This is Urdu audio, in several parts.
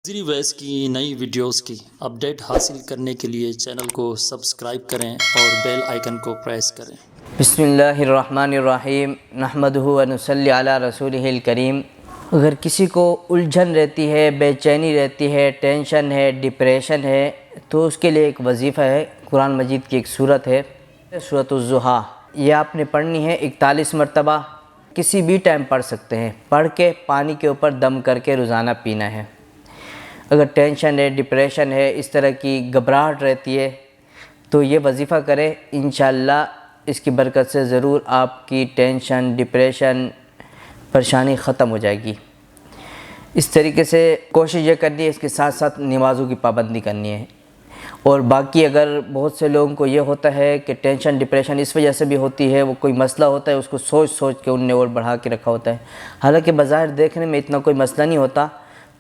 زیری ویس کی نئی ویڈیوز کی اپڈیٹ حاصل کرنے کے لیے چینل کو سبسکرائب کریں اور بیل آئیکن کو پریس کریں۔ بسم اللہ الرحمن الرحیم نحمدہ و نصلی علی رسولہ الکریم۔ اگر کسی کو الجھن رہتی ہے، بے چینی رہتی ہے، ٹینشن ہے، ڈپریشن ہے، تو اس کے لیے ایک وظیفہ ہے، قرآن مجید کی ایک سورت ہے سورۃ الضحیٰ۔ یہ آپ نے پڑھنی ہے 41 مرتبہ، کسی بھی ٹائم پڑھ سکتے ہیں، پڑھ کے پانی کے اوپر دم کر کے روزانہ پینا ہے۔ اگر ٹینشن ہے، ڈپریشن ہے، اس طرح کی گھبراہٹ رہتی ہے تو یہ وظیفہ کرے، انشاءاللہ اس کی برکت سے ضرور آپ کی ٹینشن، ڈپریشن، پریشانی ختم ہو جائے گی۔ اس طریقے سے کوشش یہ کرنی ہے، اس کے ساتھ ساتھ نمازوں کی پابندی کرنی ہے۔ اور باقی اگر بہت سے لوگوں کو یہ ہوتا ہے کہ ٹینشن ڈپریشن اس وجہ سے بھی ہوتی ہے، وہ کوئی مسئلہ ہوتا ہے اس کو سوچ سوچ کے ان نے اور بڑھا کے رکھا ہوتا ہے، حالانکہ بظاہر دیکھنے میں اتنا کوئی مسئلہ نہیں ہوتا۔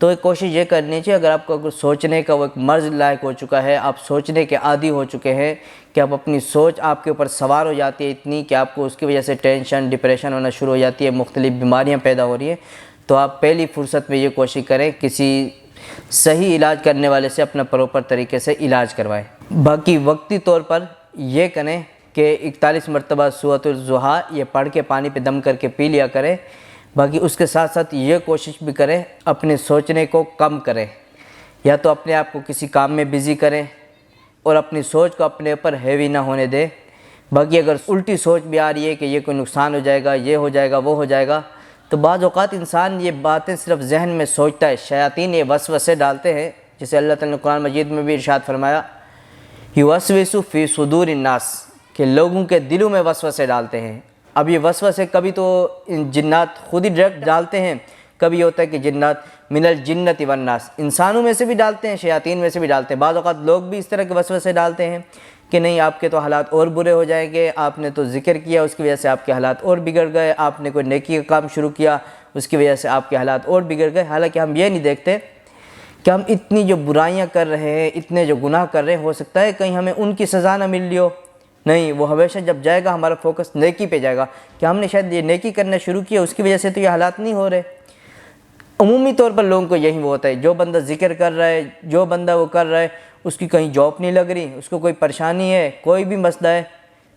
تو ایک کوشش یہ کرنی چاہیے، اگر آپ کو سوچنے کا وہ ایک مرض لائق ہو چکا ہے، آپ سوچنے کے عادی ہو چکے ہیں کہ آپ اپنی سوچ آپ کے اوپر سوار ہو جاتی ہے اتنی کہ آپ کو اس کی وجہ سے ٹینشن ڈپریشن ہونا شروع ہو جاتی ہے، مختلف بیماریاں پیدا ہو رہی ہیں، تو آپ پہلی فرصت میں یہ کوشش کریں کسی صحیح علاج کرنے والے سے اپنا پراپر طریقے سے علاج کروائیں۔ باقی وقتی طور پر یہ کریں کہ 41 مرتبہ سورۃ الضحیٰ یہ پڑھ کے پانی پہ دم کر کے پی لیا کریں۔ باقی اس کے ساتھ ساتھ یہ کوشش بھی کریں اپنے سوچنے کو کم کریں، یا تو اپنے آپ کو کسی کام میں بزی کریں اور اپنی سوچ کو اپنے اوپر ہیوی نہ ہونے دیں۔ باقی اگر الٹی سوچ بھی آ رہی ہے کہ یہ کوئی نقصان ہو جائے گا، یہ ہو جائے گا، وہ ہو جائے گا، تو بعض اوقات انسان یہ باتیں صرف ذہن میں سوچتا ہے، شیاطین یہ وسوسے ڈالتے ہیں، جسے اللہ تعالیٰ نے قرآن مجید میں بھی ارشاد فرمایا یوسوس فی صدور الناس، کہ لوگوں کے دلوں میں وسوسے ڈالتے ہیں۔ اب یہ وسوسے کبھی تو جنات خود ہی ڈائریکٹ ڈالتے ہیں، کبھی یہ ہوتا ہے کہ جنات من الجنۃ والناس، انسانوں میں سے بھی ڈالتے ہیں، شیاطین میں سے بھی ڈالتے ہیں۔ بعض اوقات لوگ بھی اس طرح کے وسوسے ڈالتے ہیں کہ نہیں آپ کے تو حالات اور برے ہو جائیں گے، آپ نے تو ذکر کیا اس کی وجہ سے آپ کے حالات اور بگڑ گئے، آپ نے کوئی نیکی کا کام شروع کیا اس کی وجہ سے آپ کے حالات اور بگڑ گئے۔ حالانکہ ہم یہ نہیں دیکھتے کہ ہم اتنی جو برائیاں کر رہے ہیں، اتنے جو گناہ کر رہے ہیں، ہو سکتا ہے کہیں ہمیں ان کی سزا نہ مل رہی ہو۔ نہیں، وہ ہمیشہ جب جائے گا ہمارا فوکس نیکی پہ جائے گا کہ ہم نے شاید یہ نیکی کرنا شروع کیا، اس کی وجہ سے تو یہ حالات نہیں ہو رہے۔ عمومی طور پر لوگوں کو یہی وہ ہوتا ہے، جو بندہ ذکر کر رہا ہے، جو بندہ وہ کر رہا ہے، اس کی کہیں جاب نہیں لگ رہی، اس کو کوئی پریشانی ہے، کوئی بھی مسئلہ ہے،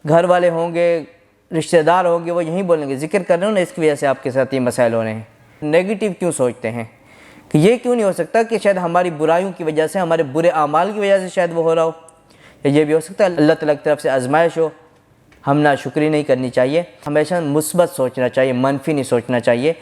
گھر والے ہوں گے، رشتہ دار ہوں گے، وہ یہی بولیں گے ذکر کر رہے ہو نا، اس کی وجہ سے آپ کے ساتھ یہ مسائل ہو رہے ہیں۔ نیگیٹو کیوں سوچتے ہیں کہ یہ کیوں نہیں ہو سکتا کہ شاید ہماری برائیوں کی وجہ سے، ہمارے برے اعمال کی وجہ سے شاید وہ ہو رہا ہو، یا یہ بھی ہو سکتا ہے اللہ تعالیٰ کی طرف سے آزمائش ہو۔ ہم ناشکری نہیں کرنی چاہیے، ہمیشہ مثبت سوچنا چاہیے، منفی نہیں سوچنا چاہیے۔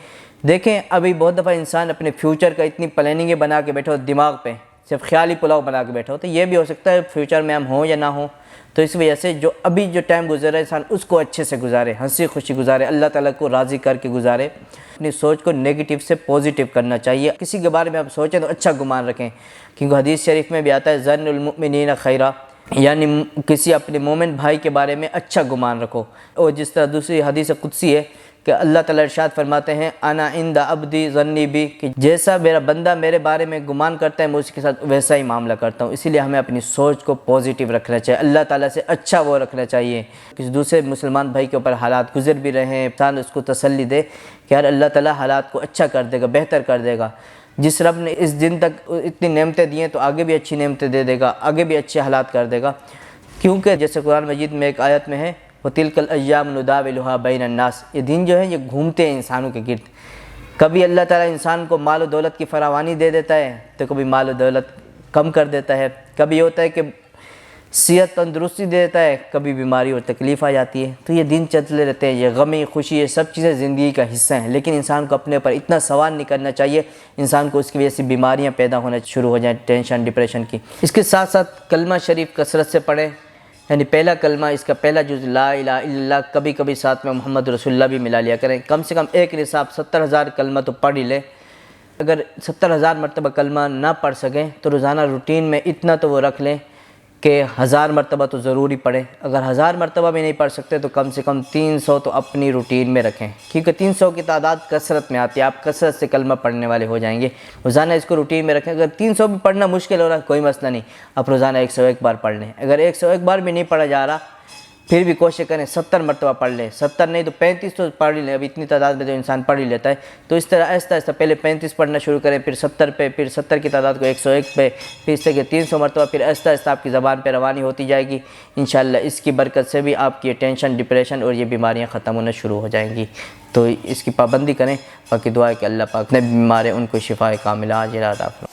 دیکھیں ابھی بہت دفعہ انسان اپنے فیوچر کا اتنی پلاننگیں بنا کے بیٹھا ہو دماغ پہ، صرف خیالی پلاؤ بنا کے بیٹھا ہو، تو یہ بھی ہو سکتا ہے فیوچر میں ہم ہوں یا نہ ہوں۔ تو اس وجہ سے جو ابھی جو ٹائم گزر رہا ہے انسان اس کو اچھے سے گزارے، ہنسی خوشی گزارے، اللہ تعالیٰ کو راضی کر کے گزارے، اپنی سوچ کو نیگیٹو سے پازیٹیو کرنا چاہیے۔ کسی کے بارے میں آپ سوچیں تو اچھا گمان رکھیں، کیونکہ حدیث شریف میں بھی آتا ہے ظن المؤمنین خیرا، یعنی کسی اپنے مومن بھائی کے بارے میں اچھا گمان رکھو۔ اور جس طرح دوسری حدیث قدسی ہے کہ اللہ تعالیٰ ارشاد فرماتے ہیں انا عند عبدی ظنی بی، کہ جیسا میرا بندہ میرے بارے میں گمان کرتا ہے میں اس کے ساتھ ویسا ہی معاملہ کرتا ہوں۔ اسی لیے ہمیں اپنی سوچ کو پازیٹیو رکھنا چاہیے، اللہ تعالیٰ سے اچھا وہ رکھنا چاہیے۔ کسی دوسرے مسلمان بھائی کے اوپر حالات گزر بھی رہے ہیں، انسان اس کو تسلی دے کہ یار اللہ تعالیٰ حالات کو اچھا کر دے گا، بہتر کر دے گا۔ جس رب نے اس دن تک اتنی نعمتیں دی ہیں تو آگے بھی اچھی نعمتیں دے دے گا، آگے بھی اچھے حالات کر دے گا، کیونکہ جیسے قرآن مجید میں ایک آیت میں ہے وَتِلْكَ الْأَيَّامُ نُدَاوِلُهَا بَيْنَ النَّاسِ، یہ دن جو ہے یہ گھومتے ہیں انسانوں کے گرد۔ کبھی اللہ تعالیٰ انسان کو مال و دولت کی فراوانی دے دیتا ہے تو کبھی مال و دولت کم کر دیتا ہے، کبھی ہوتا ہے کہ صحت تندرستی دے دیتا ہے، کبھی بیماری اور تکلیف آ جاتی ہے۔ تو یہ دن چلتے رہتے ہیں، یہ غمی خوشی یہ سب چیزیں زندگی کا حصہ ہیں، لیکن انسان کو اپنے اوپر اتنا سوار نہیں کرنا چاہیے انسان کو اس کی وجہ سے بیماریاں پیدا ہونا شروع ہو جائیں، ٹینشن ڈپریشن کی۔ اس کے ساتھ ساتھ کلمہ شریف کثرت سے پڑھیں، یعنی پہلا کلمہ اس کا پہلا جز لا الہ الا اللہ، کبھی کبھی ساتھ میں محمد رسول اللہ بھی ملا لیا کریں۔ کم سے کم ایک نصاب 70,000 کلمہ تو پڑھ ہی لیں۔ اگر 70,000 مرتبہ کلمہ نہ پڑھ سکیں تو روزانہ روٹین میں اتنا تو وہ رکھ لیں کہ 1000 مرتبہ تو ضروری پڑھیں۔ اگر 1000 مرتبہ بھی نہیں پڑھ سکتے تو کم سے کم 300 تو اپنی روٹین میں رکھیں، کیونکہ 300 کی تعداد کثرت میں آتی ہے، آپ کثرت سے کلمہ پڑھنے والے ہو جائیں گے۔ روزانہ اس کو روٹین میں رکھیں۔ اگر 300 بھی پڑھنا مشکل ہو رہا ہے کوئی مسئلہ نہیں، آپ روزانہ 101 بار پڑھ لیں۔ اگر 101 بار بھی نہیں پڑھا جا رہا پھر بھی کوشش کریں 70 مرتبہ پڑھ لیں، 70 نہیں تو 35 تو پڑھ ہی لیں، اب اتنی تعداد میں جو انسان پڑھ ہی لیتا ہے، تو اس طرح آہستہ آہستہ پہلے 35 پڑھنا شروع کریں، پھر 70 پہ، پھر 70 کی تعداد کو 101 پہ، پھر اس سے کہ 300 مرتبہ، پھر آہستہ آہستہ آپ کی زبان پہ روانی ہوتی جائے گی انشاءاللہ۔ اس کی برکت سے بھی آپ کی ٹینشن، ڈپریشن اور یہ بیماریاں ختم ہونا شروع ہو جائیں گی۔ تو اس کی پابندی کریں، باقی دعا ہے کہ اللہ پاک نے بیمار ہیں ان کو شفا کاملہ عاجلہ عطا فرمائے۔